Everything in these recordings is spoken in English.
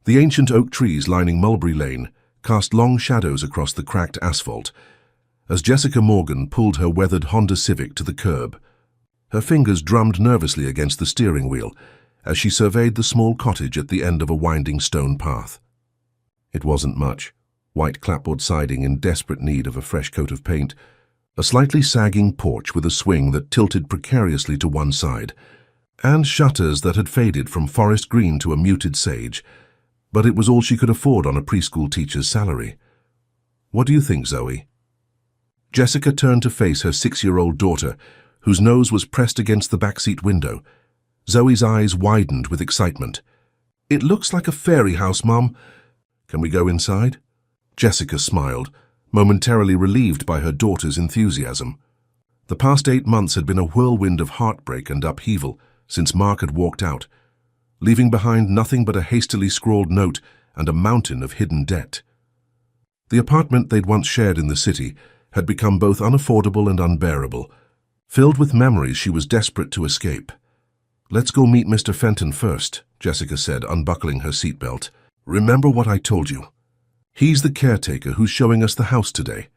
The ancient oak trees lining Mulberry Lane cast long shadows across the cracked asphalt as Jessica Morgan pulled her weathered Honda Civic to the curb. Her fingers drummed nervously against the steering wheel as she surveyed the small cottage at the end of a winding stone path. It wasn't much. White clapboard siding in desperate need of a fresh coat of paint, a slightly sagging porch with a swing that tilted precariously to one side, and shutters that had faded from forest green to a muted sage. But it was all she could afford on a preschool teacher's salary. "What do you think, Zoe?" Jessica turned to face her 6-year-old daughter, whose nose was pressed against the backseat window. Zoe's eyes widened with excitement. "It looks like a fairy house, Mum. Can we go inside?" Jessica smiled, momentarily relieved by her daughter's enthusiasm. The past 8 months had been a whirlwind of heartbreak and upheaval since Mark had walked out, leaving behind nothing but a hastily scrawled note and a mountain of hidden debt. The apartment they'd once shared in the city had become both unaffordable and unbearable, filled with memories she was desperate to escape. "Let's go meet Mr. Fenton first," Jessica said, unbuckling her seatbelt. "Remember what I told you? He's the caretaker who's showing us the house today."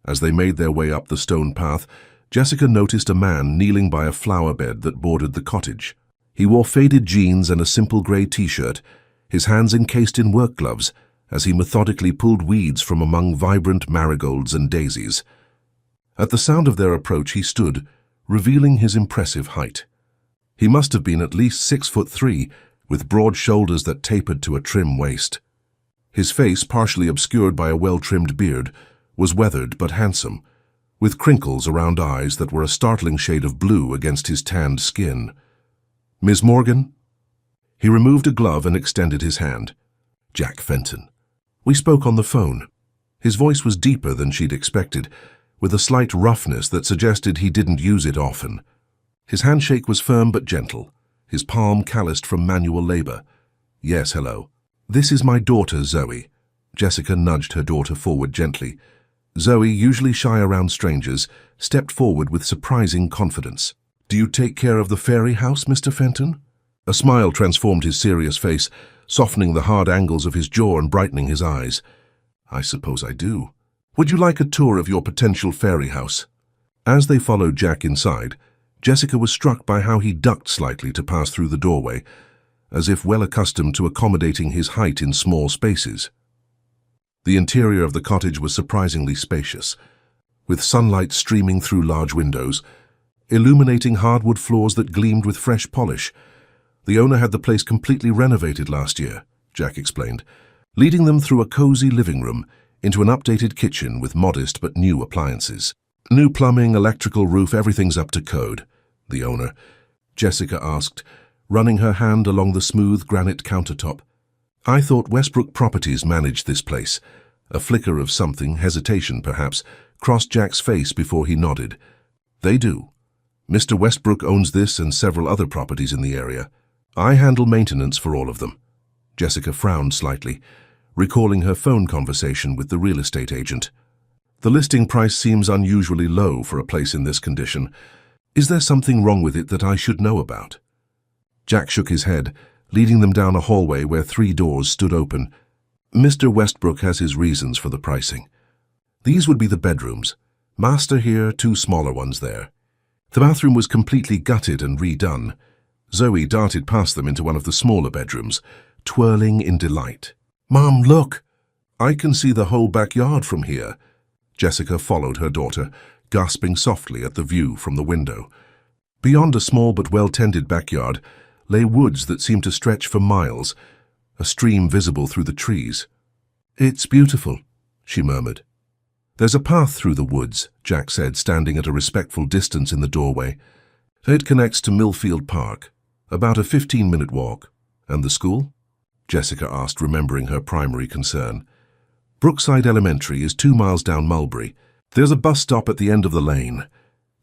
As they made their way up the stone path, Jessica noticed a man kneeling by a flower bed that bordered the cottage. He wore faded jeans and a simple grey t-shirt, his hands encased in work gloves, as he methodically pulled weeds from among vibrant marigolds and daisies. At the sound of their approach he stood, revealing his impressive height. He must have been at least 6'3", with broad shoulders that tapered to a trim waist. His face, partially obscured by a well-trimmed beard, was weathered but handsome, with crinkles around eyes that were a startling shade of blue against his tanned skin. "Miss Morgan?" He removed a glove and extended his hand. "Jack Fenton. We spoke on the phone." His voice was deeper than she'd expected, with a slight roughness that suggested he didn't use it often. His handshake was firm but gentle, his palm calloused from manual labor. "Yes, hello. This is my daughter, Zoe." Jessica nudged her daughter forward gently. Zoe, usually shy around strangers, stepped forward with surprising confidence. "Do you take care of the fairy house, Mr. Fenton?" A smile transformed his serious face, softening the hard angles of his jaw and brightening his eyes. "I suppose I do. Would you like a tour of your potential fairy house?" As they followed Jack inside, Jessica was struck by how he ducked slightly to pass through the doorway, as if well accustomed to accommodating his height in small spaces. The interior of the cottage was surprisingly spacious, with sunlight streaming through large windows, illuminating hardwood floors that gleamed with fresh polish. The owner had the place completely renovated last year, Jack explained, leading them through a cozy living room into an updated kitchen with modest but new appliances. "New plumbing, electrical roof, everything's up to code," the owner, Jessica asked, running her hand along the smooth granite countertop. "I thought Westbrook Properties managed this place." A flicker of something, hesitation perhaps, crossed Jack's face before he nodded. "They do. Mr. Westbrook owns this and several other properties in the area. I handle maintenance for all of them." Jessica frowned slightly, recalling her phone conversation with the real estate agent. "The listing price seems unusually low for a place in this condition. Is there something wrong with it that I should know about?" Jack shook his head, leading them down a hallway where 3 doors stood open. "Mr. Westbrook has his reasons for the pricing. These would be the bedrooms. Master here, 2 smaller ones there." The bathroom was completely gutted and redone. Zoe darted past them into one of the smaller bedrooms, twirling in delight. "Mom, look! I can see the whole backyard from here." Jessica followed her daughter, gasping softly at the view from the window. Beyond a small but well-tended backyard lay woods that seemed to stretch for miles, a stream visible through the trees. "It's beautiful," she murmured. "There's a path through the woods," Jack said, standing at a respectful distance in the doorway. "It connects to Millfield Park, about a 15-minute walk." "And the school?" Jessica asked, remembering her primary concern. "Brookside Elementary is 2 miles down Mulberry. There's a bus stop at the end of the lane."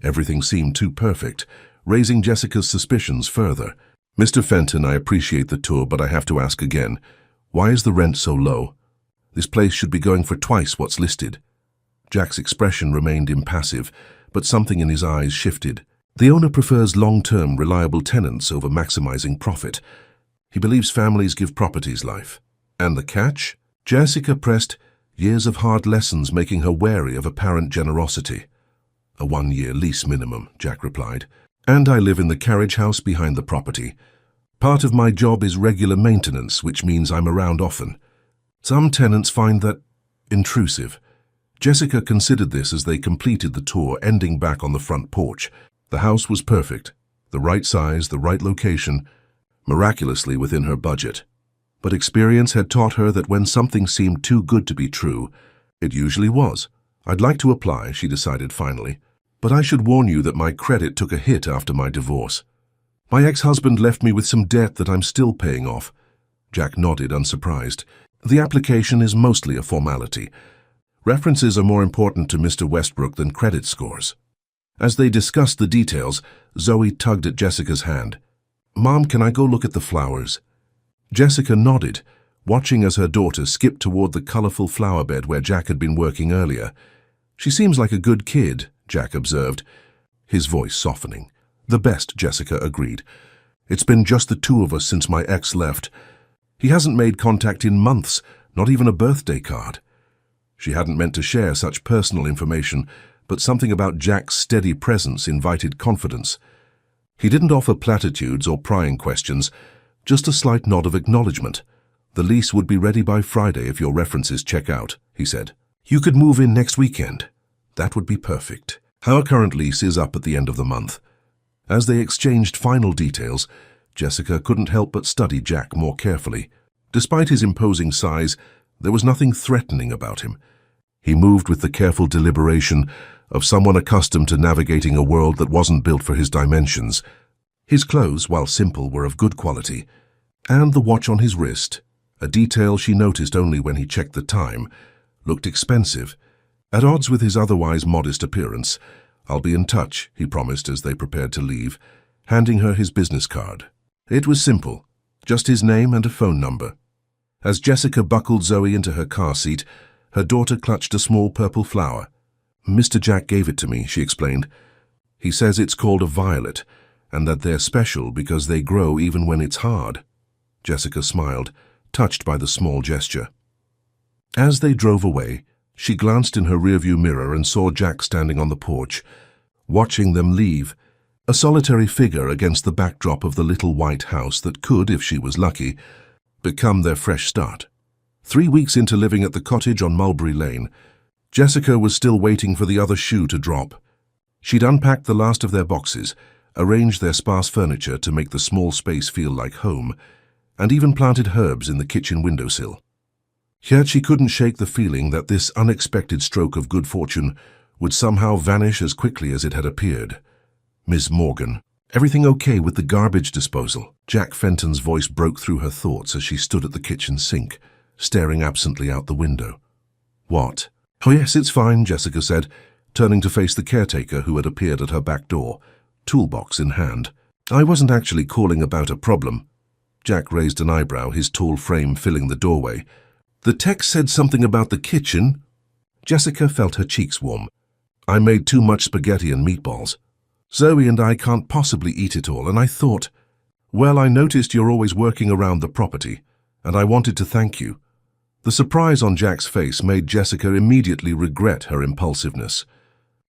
Everything seemed too perfect, raising Jessica's suspicions further. "Mr. Fenton, I appreciate the tour, but I have to ask again. Why is the rent so low? This place should be going for twice what's listed." Jack's expression remained impassive, but something in his eyes shifted. The owner prefers long-term, reliable tenants over maximizing profit. He believes families give properties life. And the catch? Jessica pressed, years of hard lessons making her wary of apparent generosity. A 1-year lease minimum, Jack replied. And I live in the carriage house behind the property. Part of my job is regular maintenance, which means I'm around often. Some tenants find that intrusive. Jessica considered this as they completed the tour, ending back on the front porch. The house was perfect. The right size, the right location, miraculously within her budget. But experience had taught her that when something seemed too good to be true, it usually was. I'd like to apply, she decided finally. But I should warn you that my credit took a hit after my divorce. My ex-husband left me with some debt that I'm still paying off. Jack nodded, unsurprised. The application is mostly a formality. References are more important to Mr. Westbrook than credit scores. As they discussed the details, Zoe tugged at Jessica's hand. Mom, can I go look at the flowers? Jessica nodded, watching as her daughter skipped toward the colorful flower bed where Jack had been working earlier. She seems like a good kid, Jack observed, his voice softening. The best, Jessica agreed. It's been just the two of us since my ex left. He hasn't made contact in months, not even a birthday card. She hadn't meant to share such personal information, but something about Jack's steady presence invited confidence. He didn't offer platitudes or prying questions, just a slight nod of acknowledgement. The lease would be ready by Friday if your references check out, he said. You could move in next weekend. That would be perfect. Our current lease is up at the end of the month. As they exchanged final details, Jessica couldn't help but study Jack more carefully. Despite his imposing size, there was nothing threatening about him. He moved with the careful deliberation of someone accustomed to navigating a world that wasn't built for his dimensions. His clothes, while simple, were of good quality. And the watch on his wrist, a detail she noticed only when he checked the time, looked expensive. At odds with his otherwise modest appearance. I'll be in touch, he promised as they prepared to leave, handing her his business card. It was simple, just his name and a phone number. As Jessica buckled Zoe into her car seat, her daughter clutched a small purple flower. Mr. Jack gave it to me, she explained. He says it's called a violet, and that they're special because they grow even when it's hard. Jessica smiled, touched by the small gesture. As they drove away, she glanced in her rearview mirror and saw Jack standing on the porch, watching them leave, a solitary figure against the backdrop of the little white house that could, if she was lucky, become their fresh start. 3 weeks into living at the cottage on Mulberry Lane, Jessica was still waiting for the other shoe to drop. She'd unpacked the last of their boxes, arranged their sparse furniture to make the small space feel like home, and even planted herbs in the kitchen windowsill. Yet she couldn't shake the feeling that this unexpected stroke of good fortune would somehow vanish as quickly as it had appeared. Ms. Morgan, everything okay with the garbage disposal? Jack Fenton's voice broke through her thoughts as she stood at the kitchen sink, staring absently out the window. What? Oh yes, it's fine, Jessica said, turning to face the caretaker who had appeared at her back door, toolbox in hand. I wasn't actually calling about a problem. Jack raised an eyebrow, his tall frame filling the doorway. The text said something about the kitchen. Jessica felt her cheeks warm. I made too much spaghetti and meatballs. Zoe and I can't possibly eat it all, and I thought, well, I noticed you're always working around the property, and I wanted to thank you. The surprise on Jack's face made Jessica immediately regret her impulsiveness.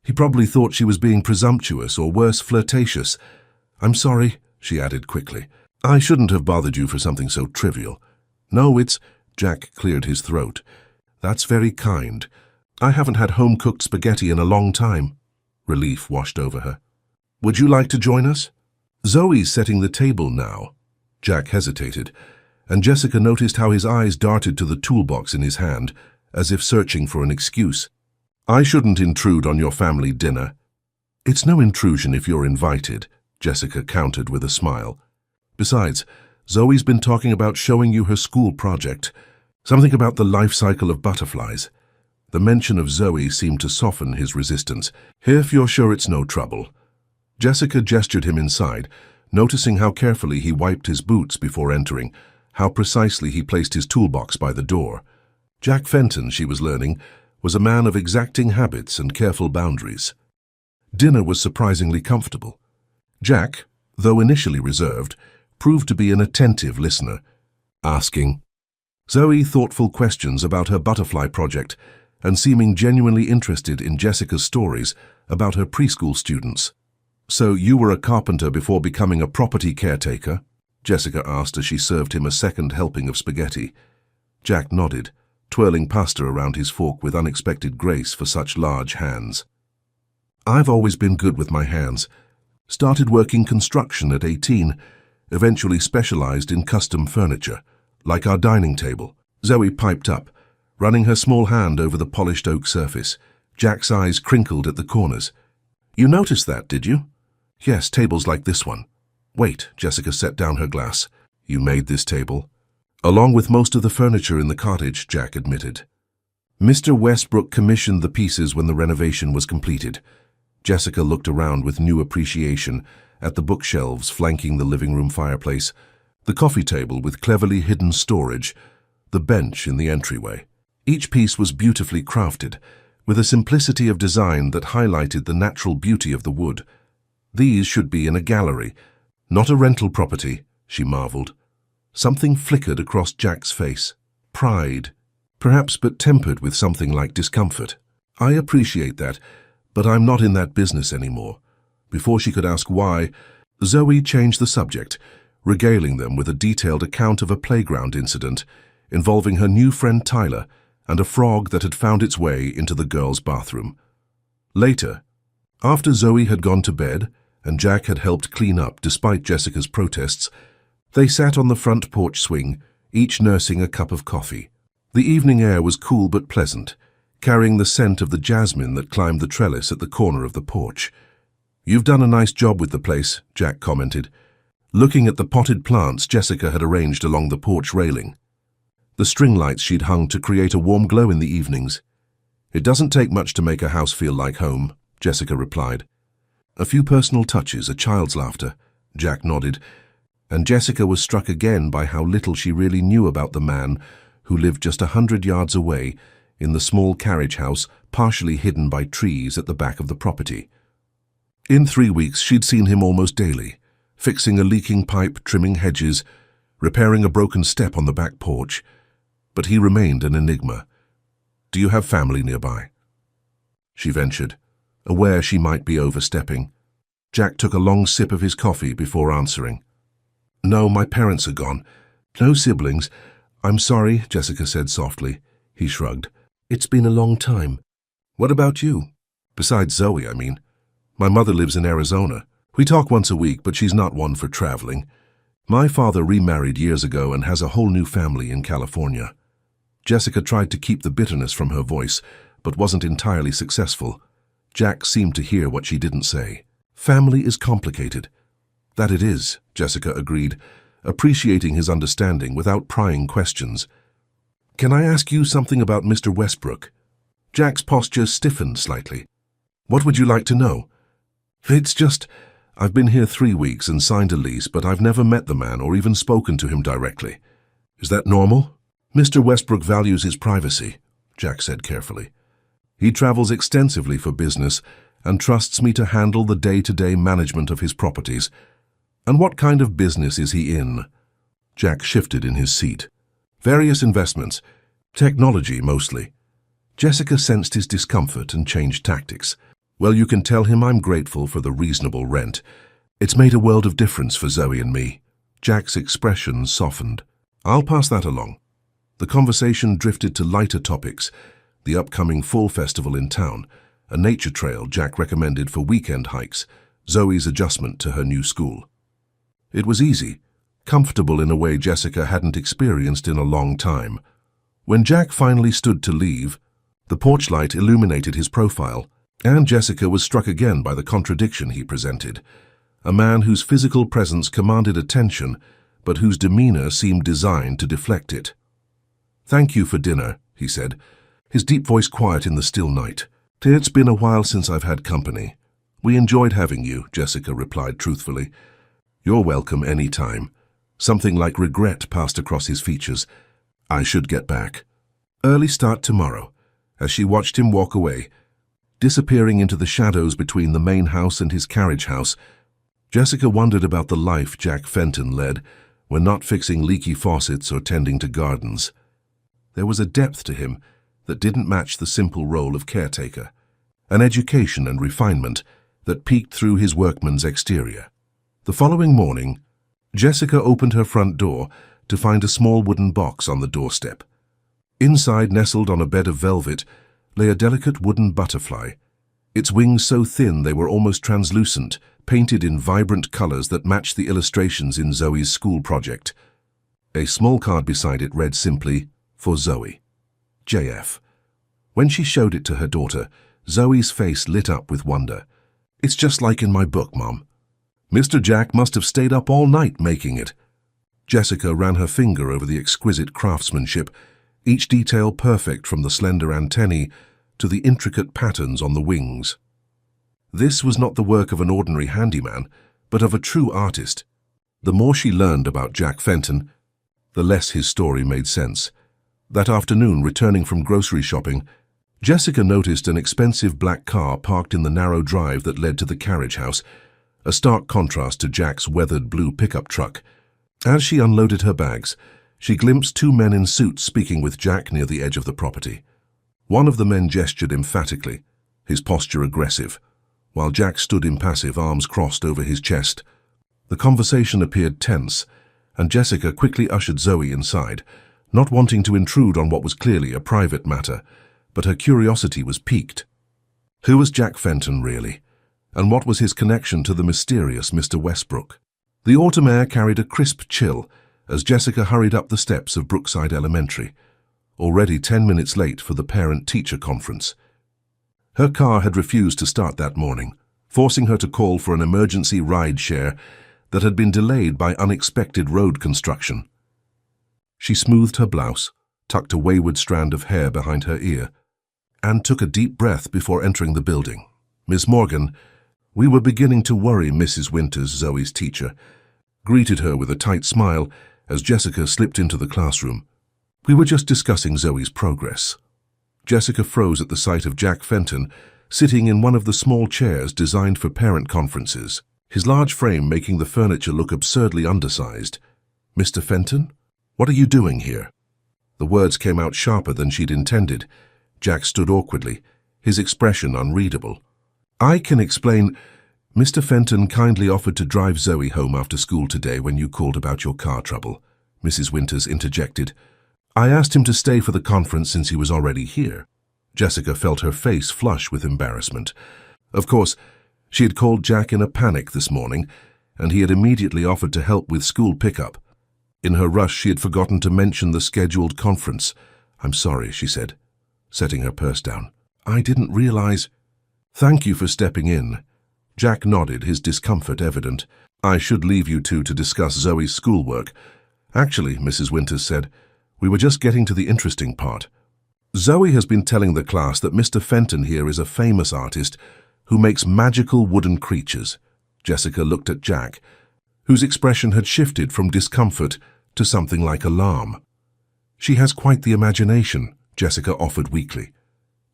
He probably thought she was being presumptuous or worse, flirtatious. I'm sorry, she added quickly. I shouldn't have bothered you for something so trivial. No, it's... Jack cleared his throat. That's very kind. I haven't had home-cooked spaghetti in a long time. Relief washed over her. Would you like to join us? Zoe's setting the table now. Jack hesitated, and Jessica noticed how his eyes darted to the toolbox in his hand, as if searching for an excuse. I shouldn't intrude on your family dinner. It's no intrusion if you're invited, Jessica countered with a smile. Besides, Zoe's been talking about showing you her school project, something about the life cycle of butterflies. The mention of Zoe seemed to soften his resistance. If you're sure it's no trouble. Jessica gestured him inside, noticing how carefully he wiped his boots before entering, how precisely he placed his toolbox by the door. Jack Fenton, she was learning, was a man of exacting habits and careful boundaries. Dinner was surprisingly comfortable. Jack, though initially reserved, proved to be an attentive listener, asking, Zoe thoughtful questions about her butterfly project and seeming genuinely interested in Jessica's stories about her preschool students. "So you were a carpenter before becoming a property caretaker?" Jessica asked as she served him a second helping of spaghetti. Jack nodded, twirling pasta around his fork with unexpected grace for such large hands. "I've always been good with my hands. Started working construction at 18, eventually specialized in custom furniture, like our dining table." Zoe piped up, running her small hand over the polished oak surface. Jack's eyes crinkled at the corners. "You noticed that, did you?" "Yes, tables like this one." "Wait," Jessica set down her glass. "You made this table?" "Along with most of the furniture in the cottage," Jack admitted. "Mr. Westbrook commissioned the pieces when the renovation was completed." Jessica looked around with new appreciation at the bookshelves flanking the living room fireplace, the coffee table with cleverly hidden storage, the bench in the entryway. Each piece was beautifully crafted, with a simplicity of design that highlighted the natural beauty of the wood. "These should be in a gallery, not a rental property," she marveled. Something flickered across Jack's face. Pride, perhaps, but tempered with something like discomfort. "I appreciate that, but I'm not in that business anymore." Before she could ask why, Zoe changed the subject, regaling them with a detailed account of a playground incident involving her new friend Tyler and a frog that had found its way into the girls' bathroom. Later, after Zoe had gone to bed and Jack had helped clean up despite Jessica's protests, they sat on the front porch swing, each nursing a cup of coffee. The evening air was cool but pleasant, carrying the scent of the jasmine that climbed the trellis at the corner of the porch. "You've done a nice job with the place," Jack commented, looking at the potted plants Jessica had arranged along the porch railing. The string lights she'd hung to create a warm glow in the evenings. "It doesn't take much to make a house feel like home," Jessica replied. "A few personal touches, a child's laughter," Jack nodded, and Jessica was struck again by how little she really knew about the man who lived just 100 yards away in the small carriage house partially hidden by trees at the back of the property. In 3 weeks, she'd seen him almost daily, fixing a leaking pipe, trimming hedges, repairing a broken step on the back porch. But he remained an enigma. "Do you have family nearby?" she ventured, aware she might be overstepping. Jack took a long sip of his coffee before answering. "No, my parents are gone. No siblings." "I'm sorry," Jessica said softly. He shrugged. "It's been a long time." "What about you? Besides Zoe, I mean. My mother lives in Arizona. We talk once a week, but she's not one for traveling. My father remarried years ago and has a whole new family in California." Jessica tried to keep the bitterness from her voice, but wasn't entirely successful. Jack seemed to hear what she didn't say. "Family is complicated." "That it is," Jessica agreed, appreciating his understanding without prying questions. "Can I ask you something about Mr. Westbrook?" Jack's posture stiffened slightly. "What would you like to know?" "It's just, I've been here 3 weeks and signed a lease, but I've never met the man or even spoken to him directly. Is that normal?" "Mr. Westbrook values his privacy," Jack said carefully. "He travels extensively for business and trusts me to handle the day-to-day management of his properties." "And what kind of business is he in?" Jack shifted in his seat. "Various investments. Technology, mostly." Jessica sensed his discomfort and changed tactics. "Well, you can tell him I'm grateful for the reasonable rent. It's made a world of difference for Zoe and me." Jack's expression softened. "I'll pass that along." The conversation drifted to lighter topics, the upcoming fall festival in town, a nature trail Jack recommended for weekend hikes, Zoe's adjustment to her new school. It was easy, comfortable in a way Jessica hadn't experienced in a long time. When Jack finally stood to leave, the porch light illuminated his profile, and Jessica was struck again by the contradiction he presented. A man whose physical presence commanded attention, but whose demeanor seemed designed to deflect it. "Thank you for dinner," he said, his deep voice quiet in the still night. "It's been a while since I've had company." "We enjoyed having you," Jessica replied truthfully. "You're welcome any time." Something like regret passed across his features. "I should get back. Early start tomorrow." As she watched him walk away, disappearing into the shadows between the main house and his carriage house, Jessica wondered about the life Jack Fenton led when not fixing leaky faucets or tending to gardens. There was a depth to him that didn't match the simple role of caretaker, an education and refinement that peeked through his workman's exterior. The following morning, Jessica opened her front door to find a small wooden box on the doorstep. Inside, nestled on a bed of velvet, lay a delicate wooden butterfly, its wings so thin they were almost translucent, painted in vibrant colors that matched the illustrations in Zoe's school project. A small card beside it read simply, "For Zoe, JF." When she showed it to her daughter, Zoe's face lit up with wonder. "It's just like in my book, Mom. Mr. Jack must have stayed up all night making it." Jessica ran her finger over the exquisite craftsmanship, each detail perfect from the slender antennae to the intricate patterns on the wings. This was not the work of an ordinary handyman, but of a true artist. The more she learned about Jack Fenton, the less his story made sense. That afternoon, returning from grocery shopping, Jessica noticed an expensive black car parked in the narrow drive that led to the carriage house, a stark contrast to Jack's weathered blue pickup truck. As she unloaded her bags, she glimpsed two men in suits speaking with Jack near the edge of the property. One of the men gestured emphatically, his posture aggressive, while Jack stood impassive, arms crossed over his chest. The conversation appeared tense, and Jessica quickly ushered Zoe inside, not wanting to intrude on what was clearly a private matter, but her curiosity was piqued. Who was Jack Fenton, really? And what was his connection to the mysterious Mr. Westbrook? The autumn air carried a crisp chill as Jessica hurried up the steps of Brookside Elementary, already 10 minutes late for the parent-teacher conference. Her car had refused to start that morning, forcing her to call for an emergency ride share that had been delayed by unexpected road construction. She smoothed her blouse, tucked a wayward strand of hair behind her ear, and took a deep breath before entering the building. "Miss Morgan," "We were beginning to worry," Mrs. Winters, Zoe's teacher, greeted her with a tight smile as Jessica slipped into the classroom. "We were just discussing Zoe's progress." Jessica froze at the sight of Jack Fenton sitting in one of the small chairs designed for parent conferences, his large frame making the furniture look absurdly undersized. "Mr. Fenton, what are you doing here?" The words came out sharper than she'd intended. Jack stood awkwardly, his expression unreadable. "I can explain. Mr. Fenton kindly offered to drive Zoe home after school today when you called about your car trouble," Mrs. Winters interjected. "I asked him to stay for the conference since he was already here." Jessica felt her face flush with embarrassment. Of course, she had called Jack in a panic this morning, and he had immediately offered to help with school pickup. In her rush, she had forgotten to mention the scheduled conference. "I'm sorry," she said, setting her purse down. "I didn't realize—" "Thank you for stepping in." Jack nodded, his discomfort evident. "I should leave you two to discuss Zoe's schoolwork." "Actually," Mrs. Winters said, "we were just getting to the interesting part. Zoe has been telling the class that Mr. Fenton here is a famous artist who makes magical wooden creatures." Jessica looked at Jack, whose expression had shifted from discomfort to something like alarm. "She has quite the imagination," Jessica offered weakly.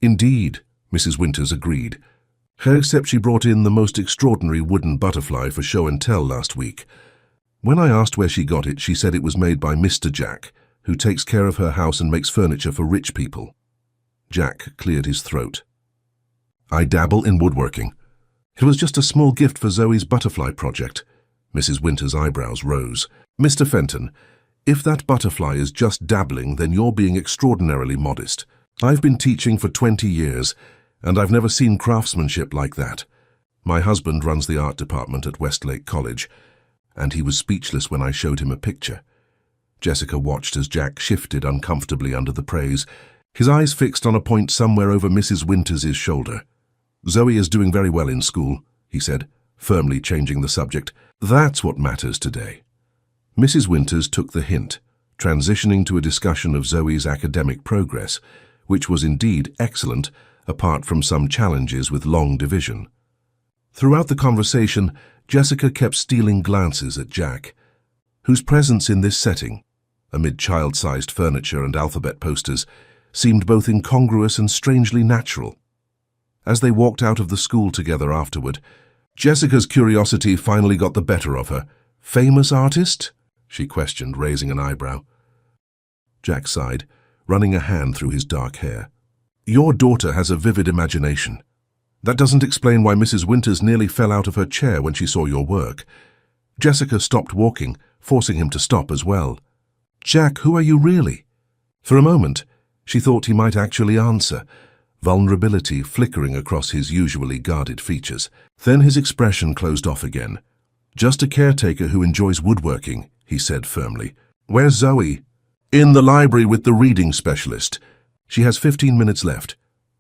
"Indeed," Mrs. Winters agreed. "Except she brought in the most extraordinary wooden butterfly for show and tell last week. When I asked where she got it, she said it was made by Mr. Jack, who takes care of her house and makes furniture for rich people." Jack cleared his throat. "I dabble in woodworking. It was just a small gift for Zoe's butterfly project." Mrs. Winters' eyebrows rose. "Mr. Fenton, if that butterfly is just dabbling, then you're being extraordinarily modest. I've been teaching for 20 years, and I've never seen craftsmanship like that. My husband runs the art department at Westlake College, and he was speechless when I showed him a picture." Jessica watched as Jack shifted uncomfortably under the praise, his eyes fixed on a point somewhere over Mrs. Winters' shoulder. "Zoe is doing very well in school," he said, firmly changing the subject. "That's what matters today." Mrs. Winters took the hint, transitioning to a discussion of Zoe's academic progress, which was indeed excellent, apart from some challenges with long division. Throughout the conversation, Jessica kept stealing glances at Jack, whose presence in this setting, amid child-sized furniture and alphabet posters, seemed both incongruous and strangely natural. As they walked out of the school together afterward, Jessica's curiosity finally got the better of her. "Famous artist?" she questioned, raising an eyebrow. Jack sighed, running a hand through his dark hair. "Your daughter has a vivid imagination. That doesn't explain why Mrs. Winters nearly fell out of her chair when she saw your work." Jessica stopped walking, forcing him to stop as well. "Jack, who are you really?" For a moment, she thought he might actually answer, vulnerability flickering across his usually guarded features. Then his expression closed off again. "Just a caretaker who enjoys woodworking," he said firmly. "Where's Zoe?" "In the library with the reading specialist. She has 15 minutes left."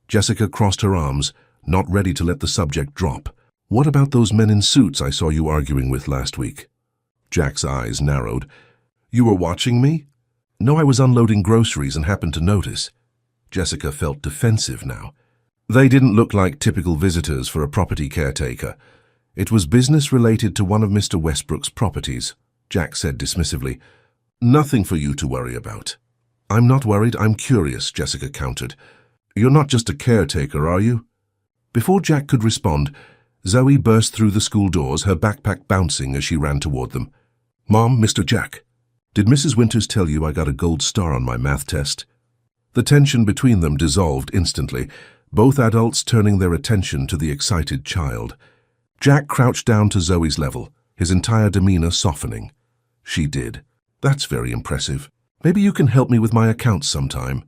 Jessica crossed her arms, not ready to let the subject drop. "What about those men in suits I saw you arguing with last week?" Jack's eyes narrowed. "You were watching me?" "No, I was unloading groceries and happened to notice." Jessica felt defensive now. "They didn't look like typical visitors for a property caretaker. It was business related to one of Mr. Westbrook's properties," Jack said dismissively. "Nothing for you to worry about." "I'm not worried, I'm curious," Jessica countered. "You're not just a caretaker, are you?" Before Jack could respond, Zoe burst through the school doors, her backpack bouncing as she ran toward them. "Mom, Mr. Jack, did Mrs. Winters tell you I got a gold star on my math test?" The tension between them dissolved instantly, both adults turning their attention to the excited child. Jack crouched down to Zoe's level, his entire demeanor softening. "She did. That's very impressive. Maybe you can help me with my accounts sometime."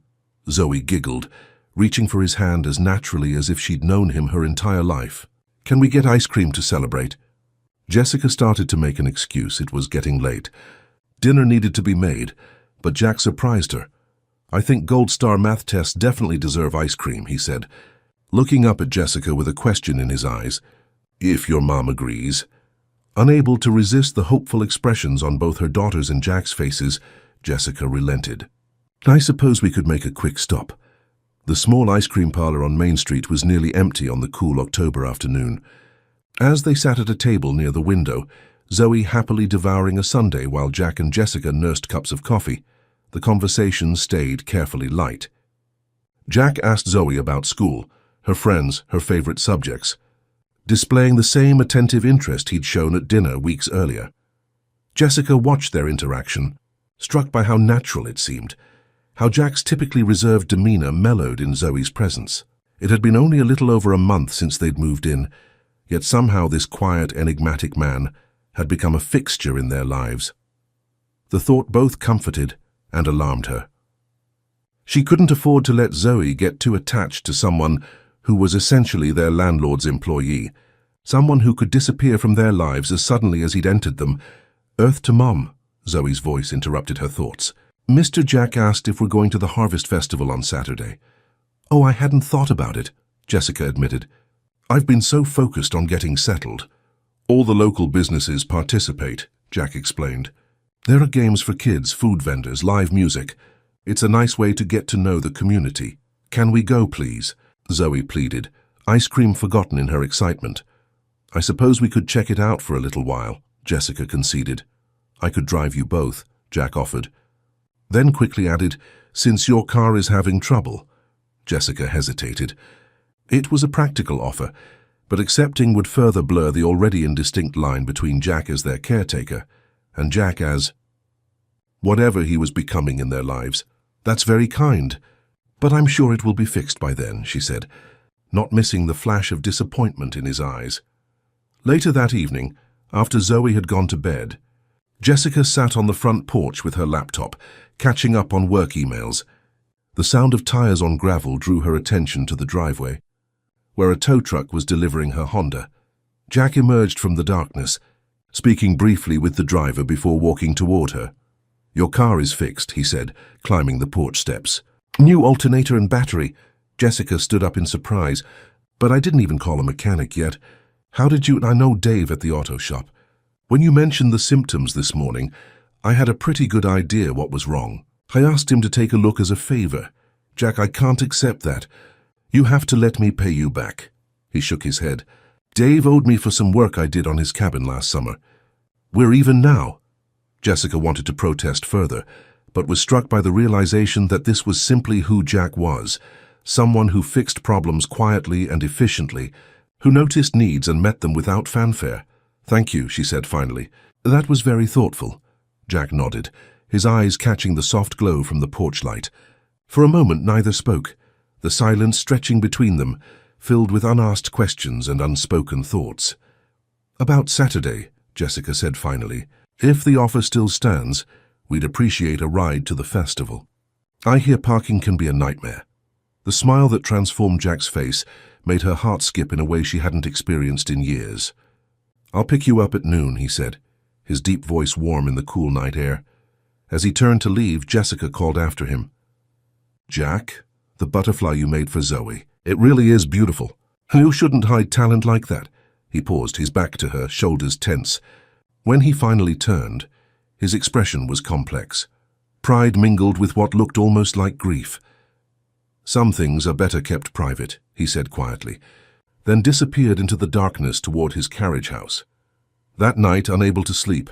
Zoe giggled, reaching for his hand as naturally as if she'd known him her entire life. "Can we get ice cream to celebrate?" Jessica started to make an excuse. It was getting late. Dinner needed to be made, but Jack surprised her. "I think Gold Star math tests definitely deserve ice cream," he said, looking up at Jessica with a question in his eyes. "If your mom agrees." Unable to resist the hopeful expressions on both her daughter's and Jack's faces, Jessica relented. "I suppose we could make a quick stop." The small ice cream parlor on Main Street was nearly empty on the cool October afternoon. As they sat at a table near the window, Zoe happily devouring a sundae while Jack and Jessica nursed cups of coffee, the conversation stayed carefully light. Jack asked Zoe about school, her friends, her favorite subjects, displaying the same attentive interest he'd shown at dinner weeks earlier. Jessica watched their interaction, struck by how natural it seemed, how Jack's typically reserved demeanor mellowed in Zoe's presence. It had been only a little over a month since they'd moved in, yet somehow this quiet, enigmatic man had become a fixture in their lives. The thought both comforted and alarmed her. She couldn't afford to let Zoe get too attached to someone who was essentially their landlord's employee, someone who could disappear from their lives as suddenly as he'd entered them. "Earth to Mom," Zoe's voice interrupted her thoughts. "Mr. Jack asked if we're going to the Harvest Festival on Saturday." "Oh, I hadn't thought about it," Jessica admitted. "I've been so focused on getting settled." "All the local businesses participate," Jack explained. "There are games for kids, food vendors, live music. It's a nice way to get to know the community. Can we go, please?" Zoe pleaded, ice cream forgotten in her excitement. "I suppose we could check it out for a little while," Jessica conceded. "I could drive you both," Jack offered. Then quickly added, "Since your car is having trouble." Jessica hesitated. It was a practical offer, but accepting would further blur the already indistinct line between Jack as their caretaker and Jack as whatever he was becoming in their lives. "That's very kind, but I'm sure it will be fixed by then," she said, not missing the flash of disappointment in his eyes. Later that evening, after Zoe had gone to bed, Jessica sat on the front porch with her laptop, catching up on work emails. The sound of tires on gravel drew her attention to the driveway, where a tow truck was delivering her Honda. Jack emerged from the darkness, speaking briefly with the driver before walking toward her. "Your car is fixed," he said, climbing the porch steps. "New alternator and battery." Jessica stood up in surprise. "But I didn't even call a mechanic yet. How did you—" "I know Dave at the auto shop. When you mentioned the symptoms this morning, I had a pretty good idea what was wrong. I asked him to take a look as a favor. Jack, I can't accept that. You have to let me pay you back." He shook his head. "Dave owed me for some work I did on his cabin last summer. We're even now." Jessica wanted to protest further, but was struck by the realization that this was simply who Jack was, someone who fixed problems quietly and efficiently, who noticed needs and met them without fanfare. "Thank you," she said finally. "That was very thoughtful." Jack nodded, his eyes catching the soft glow from the porch light. For a moment neither spoke, the silence stretching between them, filled with unasked questions and unspoken thoughts. "About Saturday," Jessica said finally. "If the offer still stands, we'd appreciate a ride to the festival. I hear parking can be a nightmare." The smile that transformed Jack's face made her heart skip in a way she hadn't experienced in years. "I'll pick you up at noon," he said, his deep voice warm in the cool night air. As he turned to leave, Jessica called after him. "Jack, the butterfly you made for Zoe. It really is beautiful. You shouldn't hide talent like that." He paused, his back to her, shoulders tense. When he finally turned, his expression was complex. Pride mingled with what looked almost like grief. "Some things are better kept private," he said quietly, then disappeared into the darkness toward his carriage house. That night, unable to sleep,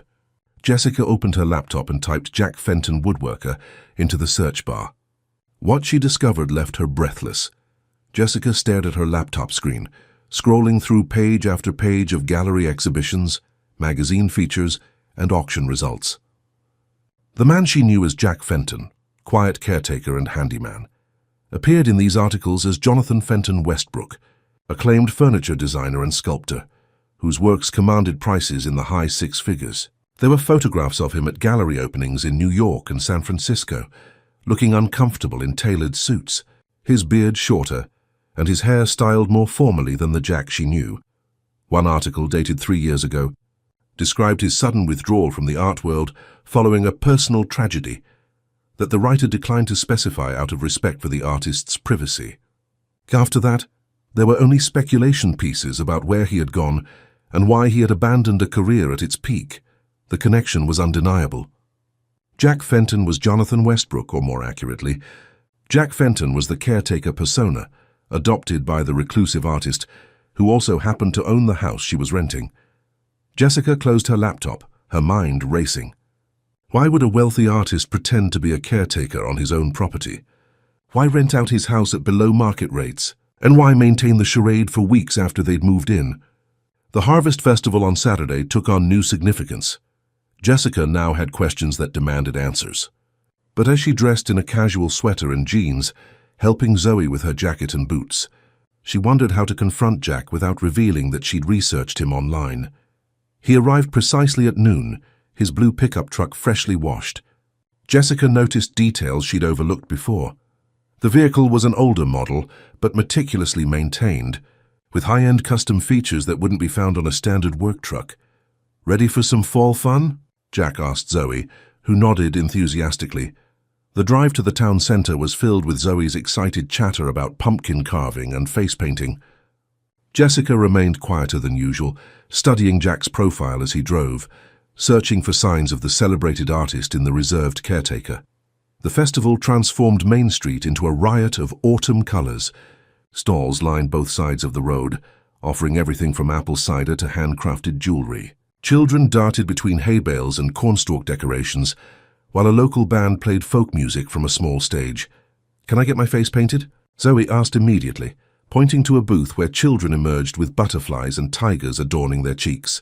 Jessica opened her laptop and typed Jack Fenton Woodworker into the search bar. What she discovered left her breathless. Jessica stared at her laptop screen, scrolling through page after page of gallery exhibitions, magazine features, and auction results. The man she knew as Jack Fenton, quiet caretaker and handyman, appeared in these articles as Jonathan Fenton Westbrook, acclaimed furniture designer and sculptor, whose works commanded prices in the high six figures. There were photographs of him at gallery openings in New York and San Francisco, looking uncomfortable in tailored suits, his beard shorter, and his hair styled more formally than the Jack she knew. One article, dated 3 years ago, described his sudden withdrawal from the art world following a personal tragedy that the writer declined to specify out of respect for the artist's privacy. After that, there were only speculation pieces about where he had gone and why he had abandoned a career at its peak. The connection was undeniable. Jack Fenton was Jonathan Westbrook, or more accurately, Jack Fenton was the caretaker persona, adopted by the reclusive artist, who also happened to own the house she was renting. Jessica closed her laptop, her mind racing. Why would a wealthy artist pretend to be a caretaker on his own property? Why rent out his house at below market rates? And why maintain the charade for weeks after they'd moved in? The Harvest Festival on Saturday took on new significance. Jessica now had questions that demanded answers. But as she dressed in a casual sweater and jeans, helping Zoe with her jacket and boots, she wondered how to confront Jack without revealing that she'd researched him online. He arrived precisely at noon, his blue pickup truck freshly washed. Jessica noticed details she'd overlooked before. The vehicle was an older model, but meticulously maintained, with high-end custom features that wouldn't be found on a standard work truck. "Ready for some fall fun?" Jack asked Zoe, who nodded enthusiastically. The drive to the town center was filled with Zoe's excited chatter about pumpkin carving and face painting. Jessica remained quieter than usual, studying Jack's profile as he drove, searching for signs of the celebrated artist in the reserved caretaker. The festival transformed Main Street into a riot of autumn colors. Stalls lined both sides of the road, offering everything from apple cider to handcrafted jewelry. Children darted between hay bales and cornstalk decorations, while a local band played folk music from a small stage. "Can I get my face painted?" Zoe asked immediately, pointing to a booth where children emerged with butterflies and tigers adorning their cheeks.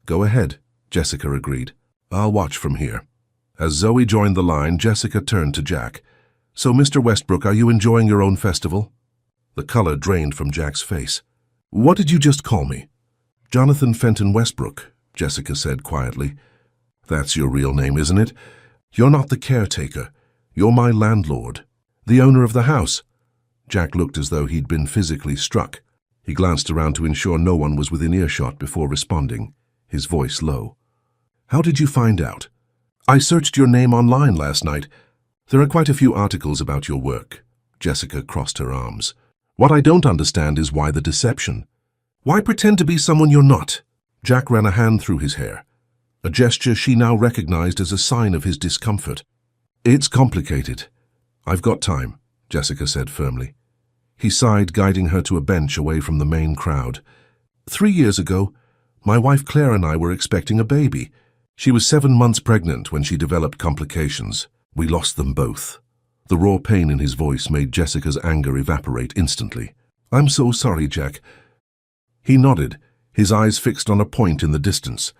"Go ahead," Jessica agreed. "I'll watch from here." As Zoe joined the line, Jessica turned to Jack. "So, Mr. Westbrook, are you enjoying your own festival?" The color drained from Jack's face. "What did you just call me?" "Jonathan Fenton Westbrook," Jessica said quietly. "That's your real name, isn't it? You're not the caretaker. You're my landlord. The owner of the house." Jack looked as though he'd been physically struck. He glanced around to ensure no one was within earshot before responding, his voice low. "How did you find out?" "I searched your name online last night. There are quite a few articles about your work." Jessica crossed her arms. "What I don't understand is why the deception. Why pretend to be someone you're not?" Jack ran a hand through his hair, a gesture she now recognized as a sign of his discomfort. "It's complicated. I've got time," Jessica said firmly. He sighed, guiding her to a bench away from the main crowd. 3 years ago, my wife Claire and I were expecting a baby. She was 7 months pregnant when she developed complications. We lost them both." The raw pain in his voice made Jessica's anger evaporate instantly. "I'm so sorry, Jack." He nodded, his eyes fixed on a point in the distance.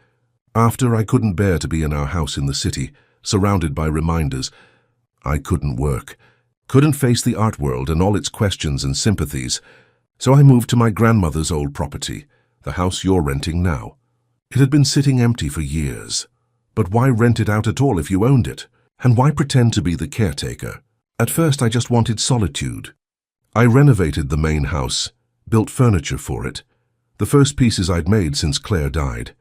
"After I couldn't bear to be in our house in the city, surrounded by reminders. I couldn't work. Couldn't face the art world and all its questions and sympathies, so I moved to my grandmother's old property, the house you're renting now. It had been sitting empty for years. But why rent it out at all if you owned it? And why pretend to be the caretaker? At first I just wanted solitude. I renovated the main house, built furniture for it, the first pieces I'd made since Claire died.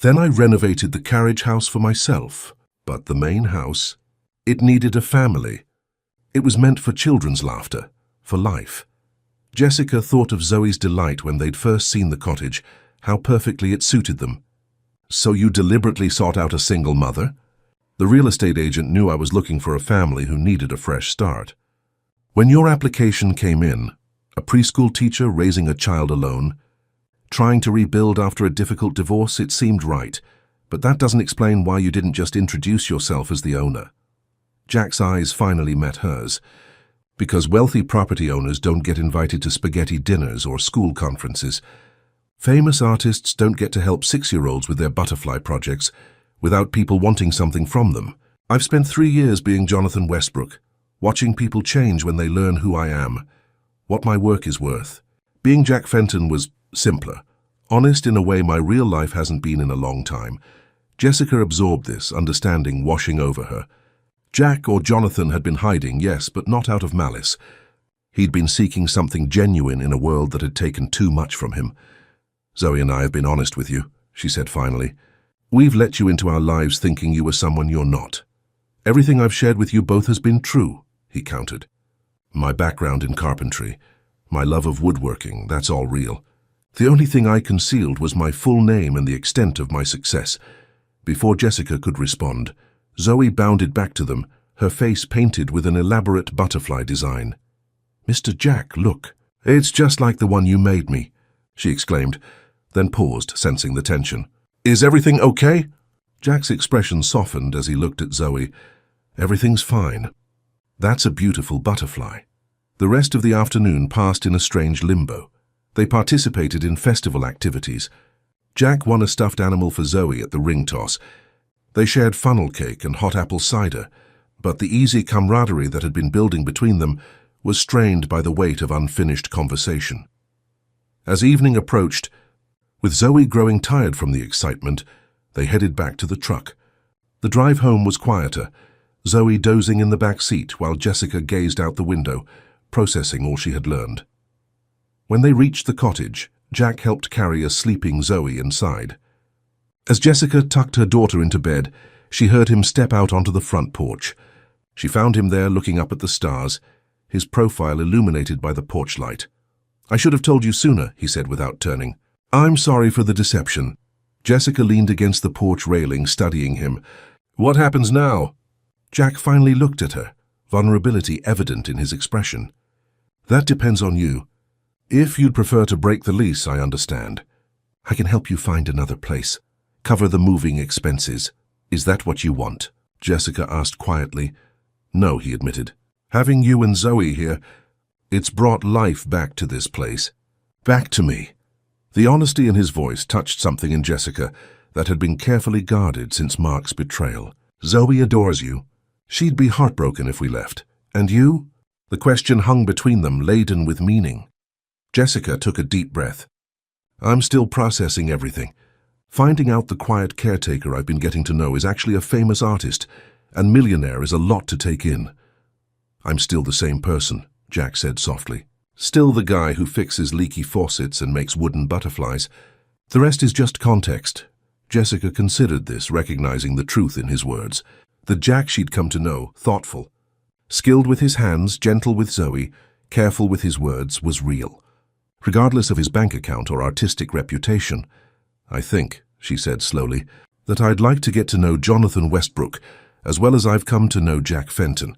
Then I renovated the carriage house for myself. But the main house, it needed a family. It was meant for children's laughter, for life. Jessica thought of Zoe's delight when they'd first seen the cottage, how perfectly it suited them. So you deliberately sought out a single mother? The real estate agent knew I was looking for a family who needed a fresh start. When your application came in, a preschool teacher raising a child alone, trying to rebuild after a difficult divorce, it seemed right. But that doesn't explain why you didn't just introduce yourself as the owner. Jack's eyes finally met hers. Because wealthy property owners don't get invited to spaghetti dinners or school conferences. Famous artists don't get to help 6-year-olds with their butterfly projects without people wanting something from them. I've spent 3 years being Jonathan Westbrook, watching people change when they learn who I am, what my work is worth. Being Jack Fenton was simpler, honest in a way my real life hasn't been in a long time. Jessica absorbed this, understanding washing over her. Jack or Jonathan had been hiding, yes, but not out of malice. He'd been seeking something genuine in a world that had taken too much from him. Zoe and I have been honest with you, she said finally. We've let you into our lives thinking you were someone you're not. Everything I've shared with you both has been true, he countered. My background in carpentry, my love of woodworking, that's all real. The only thing I concealed was my full name and the extent of my success. Before Jessica could respond, Zoe bounded back to them, her face painted with an elaborate butterfly design. Mr. Jack, look. It's just like the one you made me, she exclaimed, then paused, sensing the tension. Is everything okay? Jack's expression softened as he looked at Zoe. Everything's fine. That's a beautiful butterfly. The rest of the afternoon passed in a strange limbo. They participated in festival activities. Jack won a stuffed animal for Zoe at the ring toss. They shared funnel cake and hot apple cider, but the easy camaraderie that had been building between them was strained by the weight of unfinished conversation. As evening approached, with Zoe growing tired from the excitement, they headed back to the truck. The drive home was quieter, Zoe dozing in the back seat while Jessica gazed out the window, processing all she had learned. When they reached the cottage, Jack helped carry a sleeping Zoe inside. As Jessica tucked her daughter into bed, she heard him step out onto the front porch. She found him there looking up at the stars, his profile illuminated by the porch light. I should have told you sooner, he said without turning. I'm sorry for the deception. Jessica leaned against the porch railing, studying him. What happens now? Jack finally looked at her, vulnerability evident in his expression. That depends on you. If you'd prefer to break the lease, I understand. I can help you find another place. Cover the moving expenses. Is that what you want? Jessica asked quietly. No, he admitted. Having you and Zoe here, it's brought life back to this place. Back to me. The honesty in his voice touched something in Jessica that had been carefully guarded since Mark's betrayal. Zoe adores you. She'd be heartbroken if we left. And you? The question hung between them, laden with meaning. Jessica took a deep breath. I'm still processing everything. Finding out the quiet caretaker I've been getting to know is actually a famous artist, and Billionaire is a lot to take in. I'm still the same person, Jack said softly. Still the guy who fixes leaky faucets and makes wooden butterflies. The rest is just context. Jessica considered this, recognizing the truth in his words. The Jack she'd come to know, thoughtful, skilled with his hands, gentle with Zoe, careful with his words, was real. Regardless of his bank account or artistic reputation, I think, she said slowly, that I'd like to get to know Jonathan Westbrook as well as I've come to know Jack Fenton.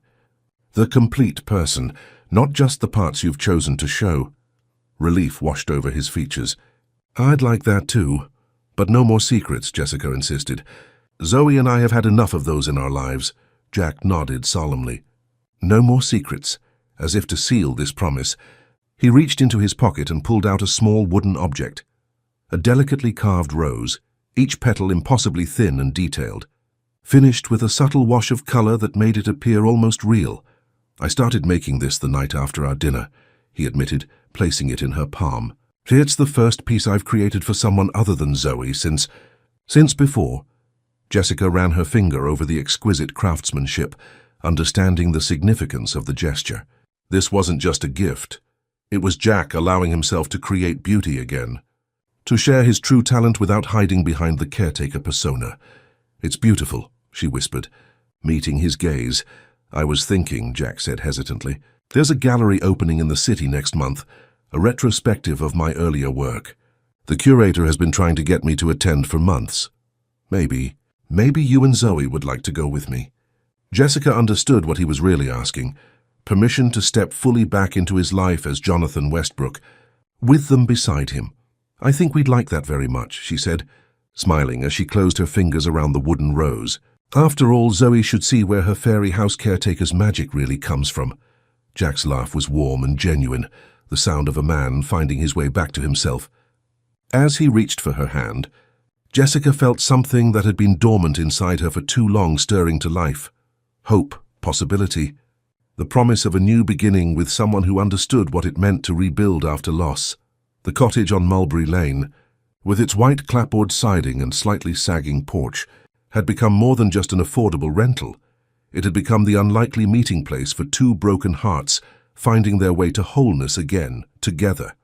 The complete person, not just the parts you've chosen to show. Relief washed over his features. I'd like that too. But no more secrets, Jessica insisted. Zoe and I have had enough of those in our lives. Jack nodded solemnly. No more secrets. As if to seal this promise, he reached into his pocket and pulled out a small wooden object. A delicately carved rose, each petal impossibly thin and detailed, finished with a subtle wash of color that made it appear almost real. "I started making this the night after our dinner," he admitted, placing it in her palm. "It's the first piece I've created for someone other than Zoe since before." Jessica ran her finger over the exquisite craftsmanship, understanding the significance of the gesture. This wasn't just a gift. It was Jack allowing himself to create beauty again, to share his true talent without hiding behind the caretaker persona. "It's beautiful," she whispered, meeting his gaze. "I was thinking," Jack said hesitantly, "there's a gallery opening in the city next month, a retrospective of my earlier work. The curator has been trying to get me to attend for months. Maybe you and Zoe would like to go with me." Jessica understood what he was really asking: permission to step fully back into his life as Jonathan Westbrook, with them beside him. "I think we'd like that very much," she said, smiling as she closed her fingers around the wooden rose. "After all, Zoe should see where her fairy house caretaker's magic really comes from." Jack's laugh was warm and genuine, the sound of a man finding his way back to himself. As he reached for her hand, Jessica felt something that had been dormant inside her for too long stirring to life. Hope, possibility, the promise of a new beginning with someone who understood what it meant to rebuild after loss. The cottage on Mulberry Lane, with its white clapboard siding and slightly sagging porch, had become more than just an affordable rental. It had become the unlikely meeting place for two broken hearts finding their way to wholeness again, together.